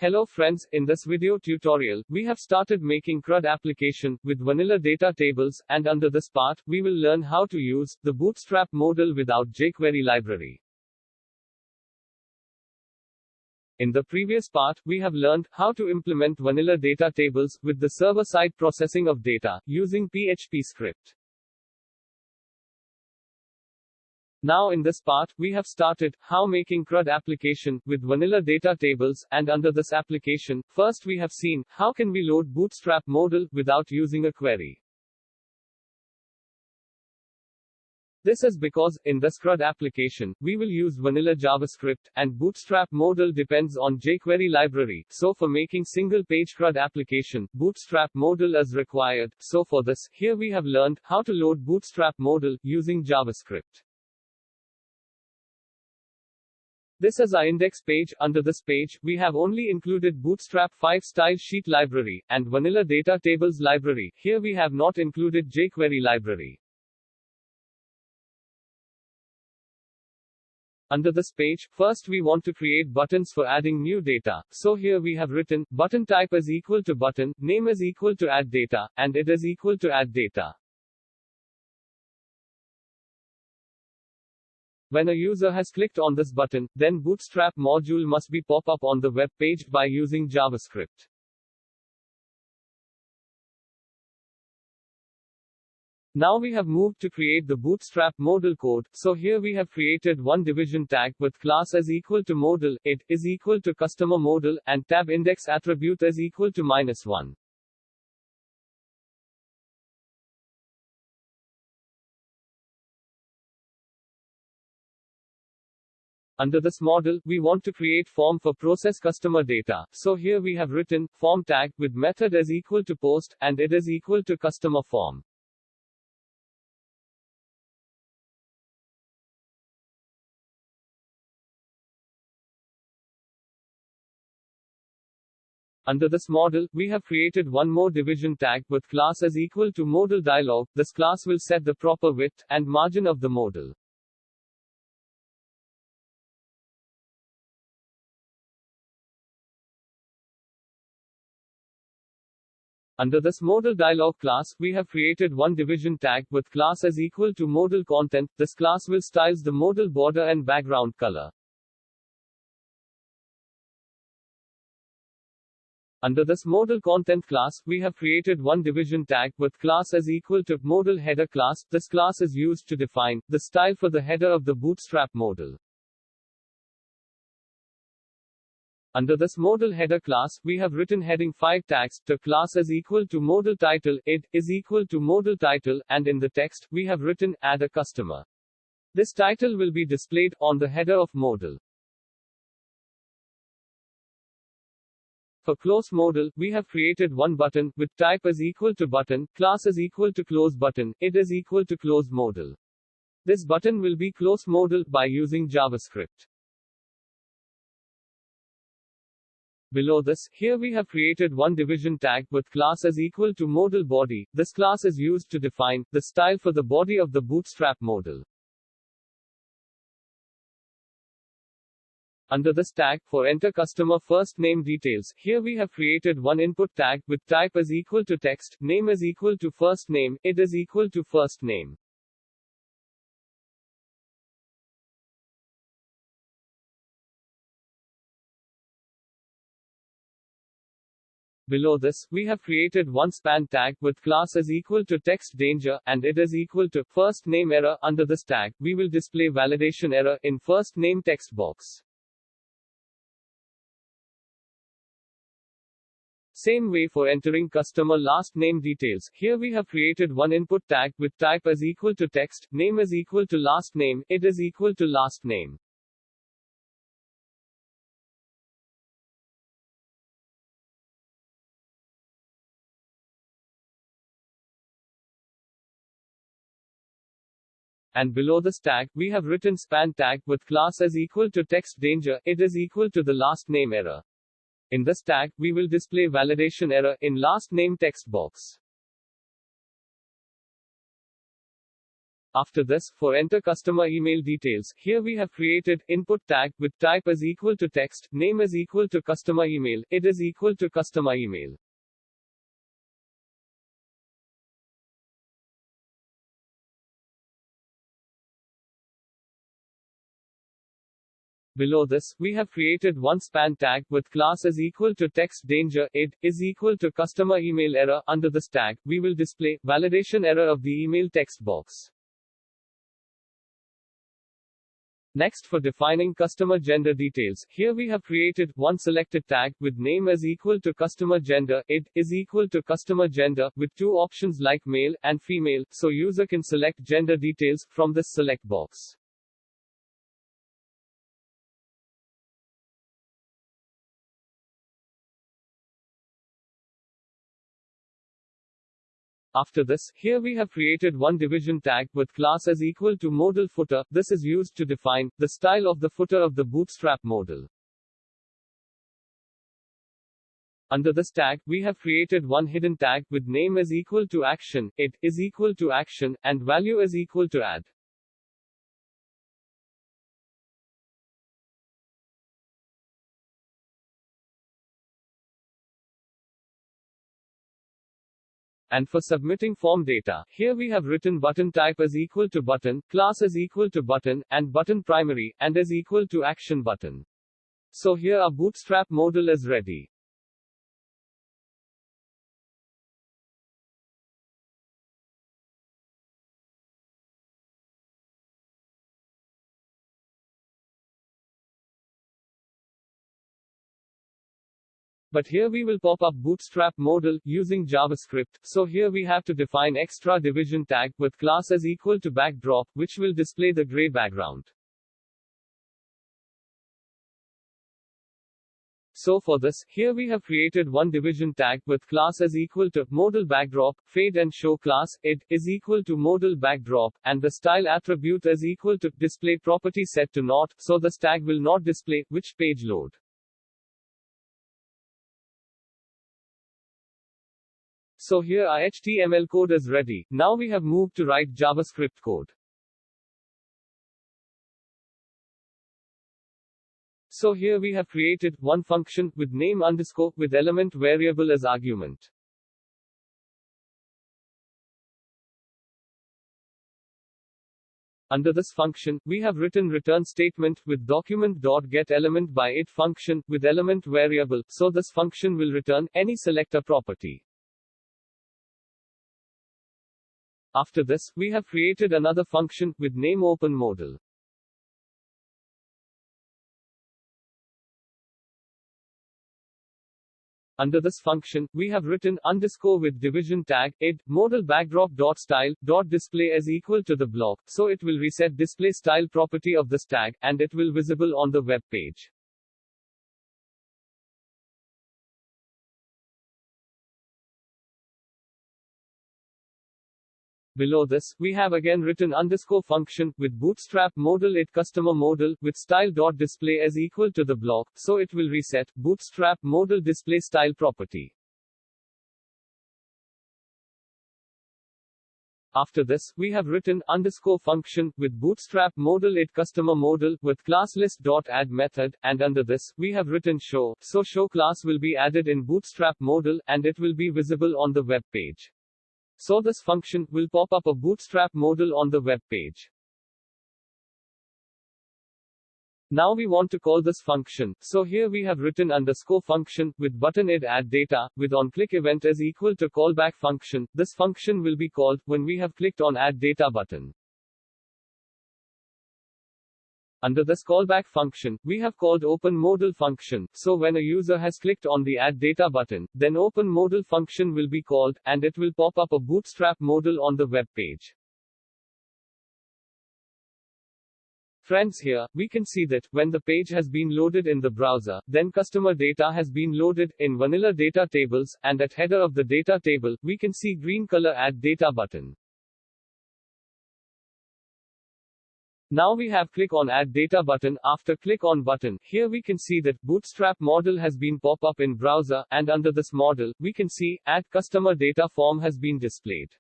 Hello friends, in this video tutorial, we have started making CRUD application with vanilla data tables, and under this part, we will learn how to use the Bootstrap modal without jQuery library. In the previous part, we have learned how to implement vanilla data tables with the server-side processing of data using PHP script. Now in this part, we have started how making CRUD application with vanilla data tables, and under this application, first we have seen how can we load Bootstrap modal without using a query. This is because, in this CRUD application, we will use vanilla JavaScript, and Bootstrap modal depends on jQuery library, so for making single-page CRUD application, Bootstrap modal is required, so for this, here we have learned how to load Bootstrap modal using JavaScript. This is our index page. Under this page, we have only included Bootstrap 5 style sheet library, and vanilla data tables library. Here we have not included jQuery library. Under this page, first we want to create buttons for adding new data. So here we have written, button type is equal to button, name is equal to add data, and it is equal to add data. When a user has clicked on this button, then Bootstrap module must be pop up on the web page by using JavaScript. Now we have moved to create the Bootstrap modal code, so here we have created one division tag with class is equal to modal, it is equal to customer modal, and tab index attribute is equal to -1. Under this model, we want to create form for process customer data. So here we have written form tag with method is equal to post, and it is equal to customer form. Under this model, we have created one more division tag with class is equal to modal dialog. This class will set the proper width and margin of the modal. Under this modal dialog class, we have created one division tag with class is equal to modal content. This class will styles the modal border and background color. Under this modal content class, we have created one division tag with class is equal to modal header class. This class is used to define the style for the header of the Bootstrap modal. Under this modal header class, we have written heading 5 tags. The class is equal to modal title, it is equal to modal title, and in the text, we have written add a customer. This title will be displayed on the header of modal. For close modal, we have created one button with type is equal to button, class is equal to close button, it is equal to close modal. This button will be close modal by using JavaScript. Below this, here we have created one division tag with class is equal to modal body. This class is used to define the style for the body of the Bootstrap modal. Under this tag, for enter customer first name details, here we have created one input tag with type is equal to text, name is equal to first name, it is equal to first name. Below this, we have created one span tag with class is equal to text danger, and it is equal to first name error. Under this tag, we will display validation error in first name text box. Same way for entering customer last name details. Here we have created one input tag with type is equal to text, name is equal to last name, it is equal to last name. And below this tag, we have written span tag with class is equal to text danger, it is equal to the last name error. In this tag, we will display validation error in last name text box. After this, for enter customer email details, here we have created input tag with type is equal to text, name is equal to customer email, it is equal to customer email. Below this, we have created one span tag with class is equal to text danger, id is equal to customer email error. Under this tag, we will display validation error of the email text box. Next, for defining customer gender details, here we have created one selected tag with name is equal to customer gender, id is equal to customer gender, with two options like male and female, so user can select gender details from this select box. After this, here we have created one division tag with class is equal to modal footer. This is used to define the style of the footer of the Bootstrap modal. Under this tag, we have created one hidden tag with name is equal to action, it is equal to action, and value is equal to add. And for submitting form data, here we have written button type is equal to button, class is equal to button, and button primary, and is equal to action button. So here our Bootstrap modal is ready. But here we will pop up Bootstrap modal using JavaScript, so here we have to define extra division tag with class is equal to backdrop, which will display the gray background. So for this, here we have created one division tag with class is equal to modal backdrop, fade and show class, id is equal to modal backdrop, and the style attribute is equal to display property set to not, so this tag will not display which page load. So here our HTML code is ready. Now we have moved to write JavaScript code. So here we have created one function with name underscore with element variable as argument. Under this function, we have written return statement with document.getElement by it function with element variable, so this function will return any selector property. After this, we have created another function with name open modal. Under this function, we have written underscore with division tag, id, modal backdrop dot style, dot display is equal to the block, so it will reset display style property of this tag, and it will visible on the web page. Below this, we have again written underscore function with Bootstrap modal it customer modal with style dot display is equal to the block, so it will reset Bootstrap modal display style property. After this, we have written underscore function with Bootstrap modal it customer modal with class list dot add method, and under this, we have written show, so show class will be added in Bootstrap modal, and it will be visible on the web page. So this function will pop up a Bootstrap modal on the web page. Now we want to call this function, so here we have written underscore function with button id add data with on click event is equal to callback function. This function will be called when we have clicked on add data button. Under this callback function, we have called open modal function, so when a user has clicked on the add data button, then open modal function will be called, and it will pop up a Bootstrap modal on the web page. Friends, here, we can see that, when the page has been loaded in the browser, then customer data has been loaded, in vanilla data tables, and at header of the data table, we can see green color add data button. Now we have click on add data button. After click on button, here we can see that Bootstrap model has been pop up in browser, and under this model, we can see add customer data form has been displayed.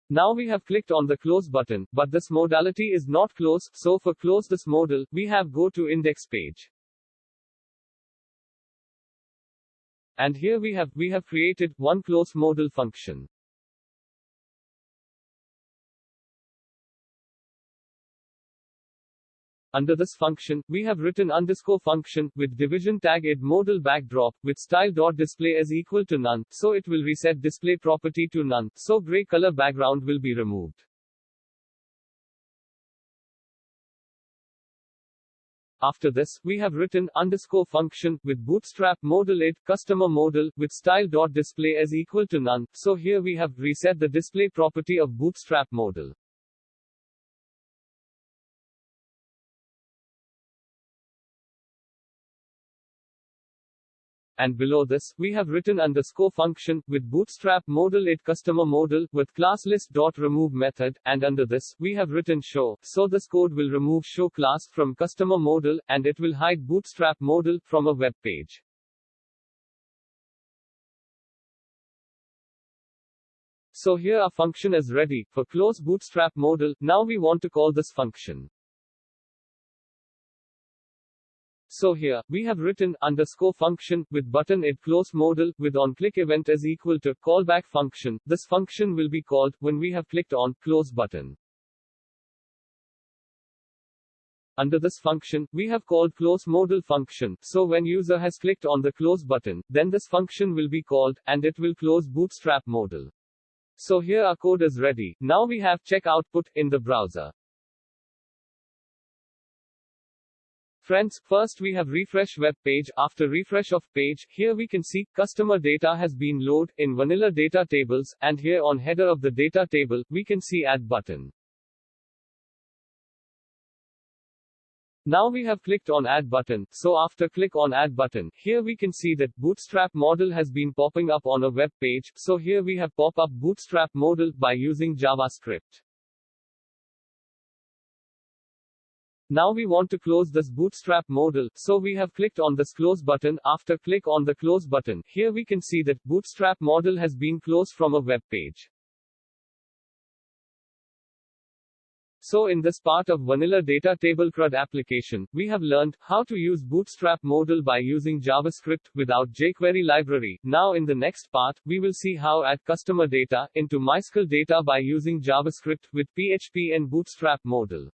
Now we have clicked on the close button, but this modality is not close, so for close this modal, we have go to index page. And here we have created one close modal function. Under this function, we have written underscore function, with division tag id modal backdrop, with style.display as equal to none, so it will reset display property to none, so gray color background will be removed. After this, we have written underscore function, with bootstrap modal id, customer modal, with style.display as equal to none, so here we have reset the display property of bootstrap modal. And below this, we have written underscore function, with bootstrap modal id customer modal, with class list.remove method, and under this, we have written show, so this code will remove show class from customer modal, and it will hide bootstrap modal from a web page. So here our function is ready, for close bootstrap modal. Now we want to call this function. So here, we have written underscore function, with button id close modal, with onClick event is equal to callback function. This function will be called when we have clicked on close button. Under this function, we have called close modal function, so when user has clicked on the close button, then this function will be called, and it will close bootstrap modal. So here our code is ready. Now we have check output in the browser. Friends, first we have refresh web page. After refresh of page, here we can see customer data has been loaded in vanilla data tables, and here on header of the data table, we can see add button. Now we have clicked on add button, so after click on add button, here we can see that bootstrap modal has been popping up on a web page, so here we have pop up bootstrap modal by using JavaScript. Now we want to close this bootstrap modal, so we have clicked on this close button. After click on the close button, here we can see that bootstrap modal has been closed from a web page. So in this part of vanilla data table CRUD application, we have learned how to use bootstrap modal by using JavaScript without jQuery library. Now in the next part, we will see how add customer data into MySQL data by using JavaScript with PHP and bootstrap modal.